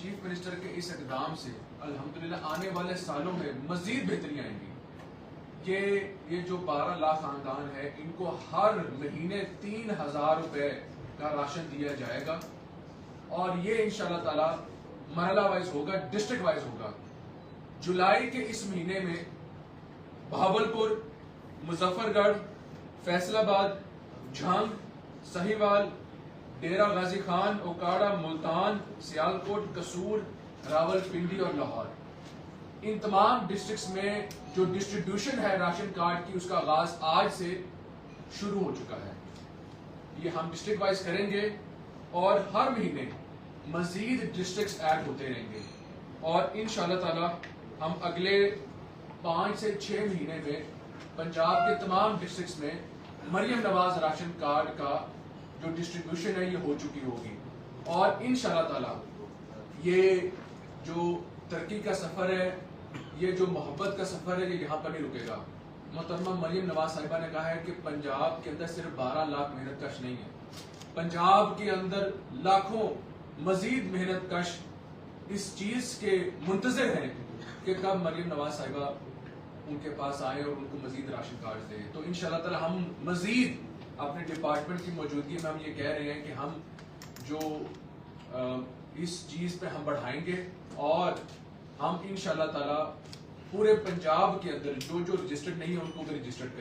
Chief minister کے اس اقدام سے الحمدللہ آنے والے سالوں میں مزید بہتریاں آئیں گی کہ یہ جو 12 لاکھ خاندان ہے ان کو ہر مہینے 3000 روپے کا راشن دیا جائے گا، اور یہ انشاءاللہ تعالی مرحلہ وائز ہوگا، ڈسٹرکٹ وائز ہوگا۔ جولائی کے اس مہینے میں بہاولپور، مظفر گڑھ، فیصل آباد، جھنگ، سہیوال، ڈیرہ غازی خان، اوکاڑا، ملتان، سیالکوٹ، قصور، راول پنڈی اور لاہور، ان تمام ڈسٹرکٹس میں جو ڈسٹریبیوشن ہے راشن کارڈ کی اس کا آغاز آج سے شروع ہو چکا ہے۔ یہ ہم ڈسٹرکٹ وائز کریں گے اور ہر مہینے مزید ڈسٹرکٹس ایڈ ہوتے رہیں گے، اور انشاءاللہ تعالی ہم اگلے 5 سے 6 مہینے میں پنجاب کے تمام ڈسٹرکٹس میں مریم نواز راشن کارڈ کا جو ڈسٹریبیوشن ہے یہ ہو چکی ہوگی، اور انشاءاللہ تعالی یہ جو ترقی کا سفر ہے، یہ جو محبت کا سفر ہے، یہ یہاں پر نہیں رکے گا۔ محترمہ مریم نواز صاحبہ نے کہا ہے کہ پنجاب کے اندر صرف 12 لاکھ محنت کش نہیں ہے، پنجاب کے اندر لاکھوں مزید محنت کش اس چیز کے منتظر ہیں کہ کب مریم نواز صاحبہ ان کے پاس آئے اور ان کو مزید راشن کارڈ دیں۔ تو انشاءاللہ تعالی ہم مزید اپنے ڈپارٹمنٹ کی موجودگی میں ہم یہ کہہ رہے ہیں کہ ہم جو اس چیز پہ ہم بڑھائیں گے، اور ہم انشاءاللہ تعالی پورے پنجاب کے اندر جو رجسٹرڈ نہیں ہے ان کو بھی رجسٹرڈ کریں گے۔